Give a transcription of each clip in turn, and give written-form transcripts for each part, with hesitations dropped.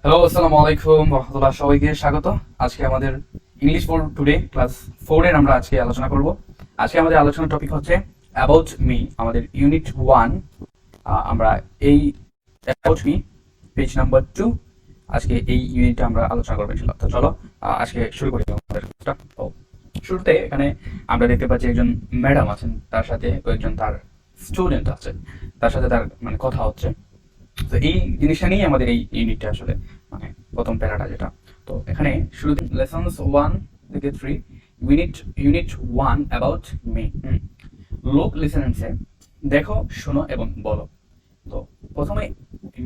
Hello, আসসালামু আলাইকুম রহমতুল্লাহ। সবাইকে স্বাগত। আজকে আমাদের ইংলিশ ফর টুডে ক্লাস 4 এর আমরা আজকে আলোচনা করব। আজকে আমাদের আলোচনার টপিক হচ্ছে অ্যাবাউট মি, আমাদের ইউনিট 1। আমরা এই অ্যাবাউট মি পেজ নাম্বার 2 আজকে এই ইউনিটটা আমরা আলোচনা করবো ইনশাআল্লাহ। তো চলো আজকে শুরু করি আমাদের ক্লাসটা। তো শুরুতে এখানে আমরা দেখতে পাচ্ছি একজন ম্যাডাম আছেন, তার সাথে কয়েকজন তার স্টুডেন্ট আছে, তার সাথে তার মানে কথা হচ্ছে। তো এই জিনিসটা নিয়ে আমাদের এই ইউনিটটা আসলে মানে প্রথম প্যারাটা যেটা। তো এখানে শুরুতে লেসনস 1 থেকে 3 unit 1 about me. Look, listen and say, দেখো, শোনো এবং বলো। তো প্রথমে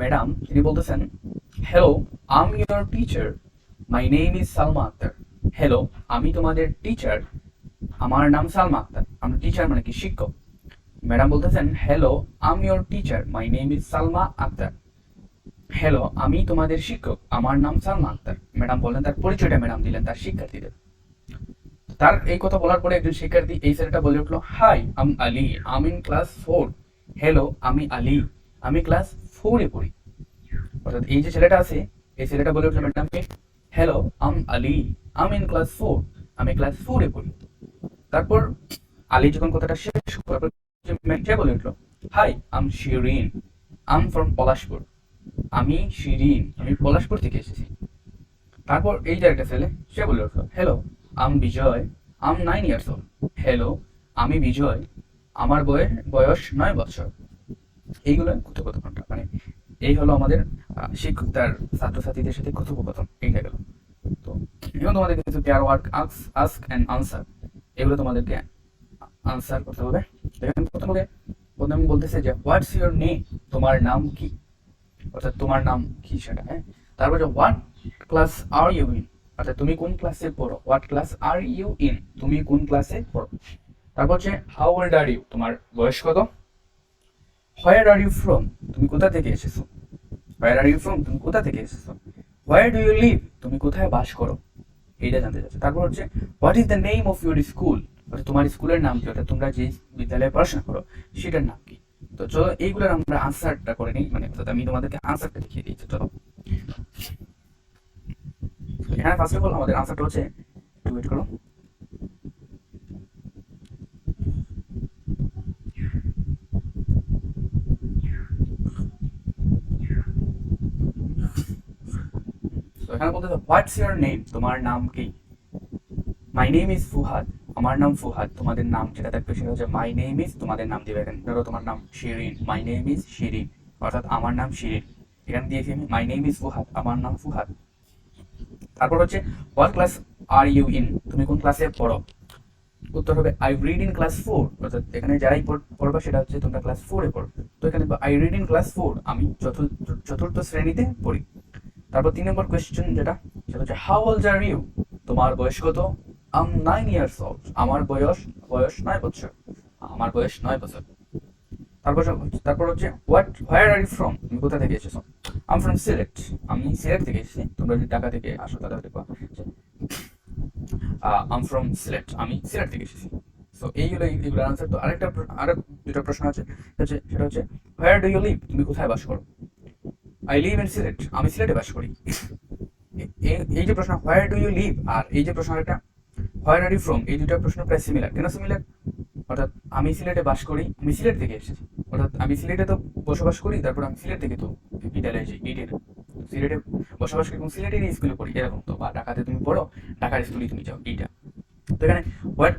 ম্যাডাম তিনি বলতেছেন, hello, I am your teacher, my name is Salma Akter. Hello, আমি তোমাদের টিচার, আমার নাম সালমা আক্তার। আমরা টিচার মানে কি, শিক্ষক। ম্যাডাম বলতেছেন, hello, I am your teacher, my name is Salma Akter. Hello, আমি তোমাদের শিক্ষক, আমার নাম সালমা আক্তার। ম্যাডাম বললেন, তার পরিচয়টা ম্যাডাম দিলেন তার শিক্ষার্থীদের। তার এই কথা বলার পরে একজন শিক্ষার্থী এই ছেলেটা বলে উঠলো, hi, I'm Ali, I'm in class 4। Hello, আমি আলী, আমি ক্লাস 4 এ পড়ি। অর্থাৎ এই যে ছেলেটা আছে, এই ছেলেটা বলে উঠলো ম্যাডামকে, hello, I'm Ali, I'm in class 4, আমি ক্লাস 4 এ পড়ি। তারপর আলী যখন কথাটা শেষ করার পর সে বলে উঠলো, hi, I'm Shirin, I'm from Palashpur. আমি শিরিন, আমি পলাশপুর থেকে এসেছি। তারপর এই যে একটা ছেলে, সে বলে উঠলো, হ্যালো, আম বিজয়, আম 9 ইয়ার্স ওল্ড। হ্যালো, আমি বিজয়, আমার বয়স 9 বছর। এইগুলো কথোপকথনটা মানে এই হলো আমাদের শিক্ষক তার ছাত্রছাত্রীদের সাথে কথোপকথন, এইটা গেল। তো এখন তোমাদেরকে কিছু pair work, ask and answer, এগুলো তোমাদেরকে আনসার করতে হবে। দেখেন প্রথমে বলতেছে যে হোয়াটস ইউর নেম, তোমার নাম কি, অর্থাৎ তোমার নাম কি সেটা। হ্যাঁ, তারপর যে what class are you in, অর্থাৎ তুমি কোন ক্লাসে পড়ো। What class are you in, তুমি কোন ক্লাসে পড়ো। তারপর হচ্ছে হাউ ওল্ড আর ইউ, তোমার বয়স কত। হোয়ার আর ইউ ফ্রম, তুমি কোথা থেকে এসেছো। হোয়ার আর ইউ ফ্রম, তুমি কোথা থেকে এসেছো। হোয়ার ডু ইউ লিভ, তুমি কোথায় বাস করো, এইটা জানতে চাচ্ছে। তারপর হচ্ছে what is the name of your school, তোমার স্কুলের নাম কি, অর্থাৎ তোমরা যে বিদ্যালয়ে পড়াশোনা করো সেটার নাম কি। তো চলো এইগুলোর আমরা আনসারটা করে নিই, মানে অর্থাৎ আমি তোমাদেরকে আনসারটা দেখিয়ে দিচ্ছি। চলো এখানে ফার্স্ট অফ অল আমাদের আনসারটা হচ্ছে, একটু ওয়েট করো। তো এখানে বলতে হোয়াটস ইউর নেম, তোমার নাম কি। মাই নেম ইজ ফুহাদ, আমার নাম ফুহাদ। তোমাদের নাম যেটা থাকবে সেটা হচ্ছে মাই নেম ইজ, তোমাদের নাম দিবে। এখানে ধরো তোমার নাম শিরিন, মাই নেম ইজ শিরিন, অর্থাৎ আমার নাম শিরিন। এখানে দিয়েছি আমি মাই নেম ইজ ফুহাদ, আমার নাম ফুহাদ। তারপর হচ্ছে what class are you in, তুমি কোন ক্লাসে পড়ো। উত্তর হবে আই রিড ইন ক্লাস 4, অর্থাৎ এখানে যারাই পড়বা সেটা হচ্ছে তোমরা ক্লাস 4 এ পড়ো। তো এখানে আই রিড ইন ক্লাস 4, আমি চতুর্থ শ্রেণীতে পড়ি। তারপর 3 নম্বর কোয়েশ্চেন যেটা, সেটা হচ্ছে হাউ ওল্ড আর ইউ, তোমার বয়স কত। আম 9 ইয়ার্স ওল্ড, আমার বয়স 9 বছর, আমার বয়স 9 বছর। তারপর হচ্ছে হোয়ার আর ইউ ফ্রম, তুমি কোথা থেকে এসেছো। আম ফ্রম সিলেট, আমি সিলেট থেকে এসেছি। তোমরা যদি ঢাকা থেকে আসো তাহলে দেখবা আম ফ্রম সিলেট, আমি সিলেট থেকে এসেছি। সো এইগুলো আনসার। তো আরো দুটো প্রশ্ন আছে, সেটা হচ্ছে হোয়ার ডু ইউ লিভ, তুমি কোথায় বাস করো। আই লিভ ইন সিলেট, আমি সিলেটে বাস করি। এই যে প্রশ্ন হোয়ার ডু ইউ লিভ আর এই যে প্রশ্ন একটা হোয়ার আর ইউ ফ্রম, এই দুটো প্রশ্ন প্রায় সিমিলার। কেন সিমিলার, অর্থাৎ আমি সিলেটে বাস করি, আমি সিলেট থেকে এসেছি, অর্থাৎ আমি সিলেটে তো বসবাস করি, তারপর আমি সিলেট থেকে তো বিদ্যালয়ে এসেছি, এইটাই না। সিলেটে বসবাস করি এবং সিলেটের স্কুলে পড়ি এরকম। তো বা ঢাকাতে তুমি পড়ো, ঢাকার স্কুলে তুমি যাও, এইটা। তো এখানে what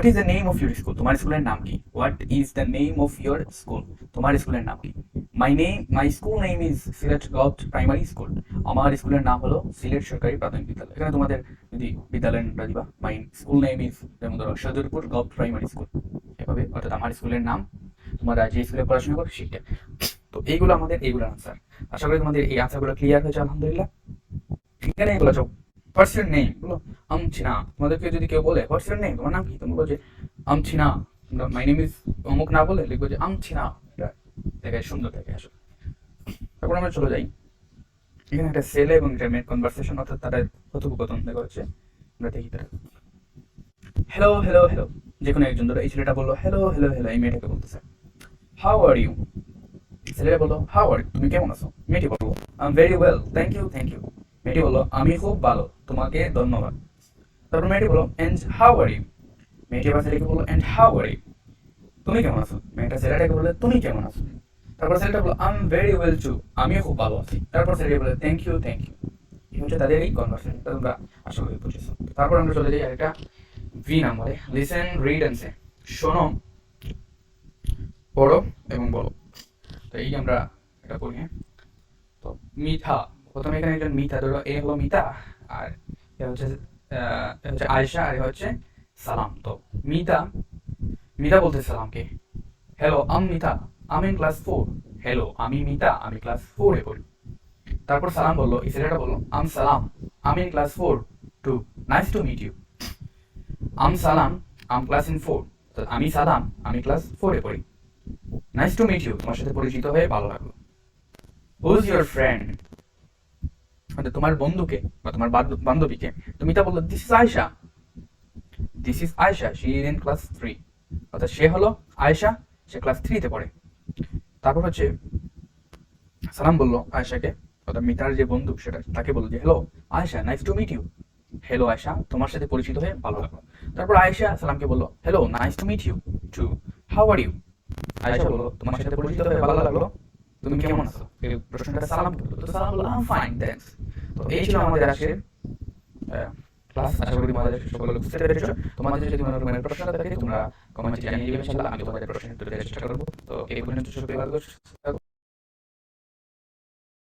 is the name of your school, তোমার স্কুলের নাম কি। What is the name of your school, তোমার স্কুলের নাম কি। My school name is Sylhet government primary school, আমার স্কুলের নাম হলো সিলেট সরকারি প্রাথমিক বিদ্যালয়। এখানে তোমাদের যদি বিদ্যালয়ের নামটা দিবা, মাই স্কুল নেম ইজ, যেমন ধরো সদরপুর গভর্নমেন্ট প্রাইমারি স্কুল, এভাবে। অর্থাৎ আমার স্কুলের নাম, তোমরা যে স্কুলে পড়াশোনা করো সেটা। তো এইগুলো আনসার। আশা করি তোমাদের এই আনসারগুলো ক্লিয়ার হয়েছে আলহামদুলিল্লাহ। এখানে এগুলো যাও, হোয়াটস ইউর নেম বলো, আমছিনা। তোমাদেরকে যদি কেউ বলে হোয়াটস ইউর নেম, তোমার নাম কি, তুমি বলবো যে আমছিনা। মাই নেম ইজ অমুক না বলে লিখবো যে আমছিনা, এটা দেখে সুন্দর দেখে আসলে। তারপর আমরা চলে যাই, এখানে একটা ছেলে এবং একটা মেয়ের কনভারসেশন, অর্থাৎ তাদের কথোপকথন দেখা হচ্ছে। আমরা দেখি তারা হ্যালো হ্যালো হ্যালো, যে কোনো একজন, ধরো এই ছেলেটা বললো হ্যালো হ্যালো হ্যালো, এই মেয়েটাকে বলতেছে হাউ আর ইউ। ছেলেটা বললো হাউ আর ইউ, তুমি কেমন আছো। মেয়েটি বলল I am very well, thank you thank you. মেয়েটি বলল আমি খুব ভালো, তোমাকে ধন্যবাদ। তারপর মেয়েটি বলল এন্ড হাউ আর ইউ। মেয়েটি আবার ছেলেকে বলল এন্ড হাউ আর ইউ, তুমি কেমন আছো। মেয়েটা ছেলেটাকে বললে তুমি কেমন আছো। তারপর ছেলেটা বলল I am very well too, আমিও খুব ভালো আছি। তারপর ছেলেটি বলে থ্যাংক ইউ থ্যাংক ইউ। এই হচ্ছে তাদের এই কনভারসেশন, তোমরা আশা করি বুঝেছো। তারপর আমরা চলে যাই আরেকটা ভি নাম্বারে, লিসেন রিড এন্ড সে। শোনো, পড়ো এবং বলো। তো এই আমরা এটা পড়ি, হ্যাঁ। তো মিথা, প্রথমে এখানে একজন মিথা, ধরো এ হলো মিথা আর এ হচ্ছে আয়েশা আর এ হচ্ছে সালাম। তো মিথা মিথা বলতে সালামকে হ্যালো আম মিথা, আমি ক্লাস 4। হ্যালো, আমি মিথা, আমি ক্লাস 4 এ পড়ি। তারপর সালাম বললো, এই ছেলেটা বললো আম সালাম, আমি class 4 two, nice to meet you. I'm Salam, I'm class in 4। তো আমি সালাম, আমি ক্লাস 4 এ পড়ি। নাইস টু মিট ইউ, তোমার সাথে পরিচিত হয়ে ভালো লাগলো। হুজ ইউর ফ্রেন্ড, মানে তোমার বন্ধুকে বা তোমার বান্ধবীকে। তুমি তা বললো this is Ayesha, this is Ayesha, she is in class 3। অর্থাৎ সে হলো আয়েশা, সে ক্লাস 3 তে পড়ে। তারপর হচ্ছে সালাম বললো আয়েশাকে, অর্থাৎ মিতার যে বন্ধু সেটা, তাকে বললো যে hello Ayesha, nice to meet you. Hello Ayesha, তোমার সাথে পরিচিত হয়ে ভালো লাগলো। তারপর আয়েশা সালামকে বললো hello nice to meet you too, how are you. Ayesha বললো তোমার সাথে পরিচিত হয়ে ভালো লাগলো, তুমি কেমন আছো। এই প্রশ্নটা সালাম করলো, তো সালাম বললো আই এম ফাইন থ্যাঙ্কস। তো এই ছিল আমাদের আজকের ক্লাস। আশা করি তোমাদের সকলে বুঝতে পেরেছো। তোমাদের যদি কোনো রকমের প্রশ্ন থাকে তোমরা কমেন্টে জানিয়ে দিবে, ইনশাআল্লাহ আমি তোমাদের প্রশ্নের উত্তর দেওয়ার চেষ্টা করবো। তো এই পর্যন্ত সবাই ভালো থাকো।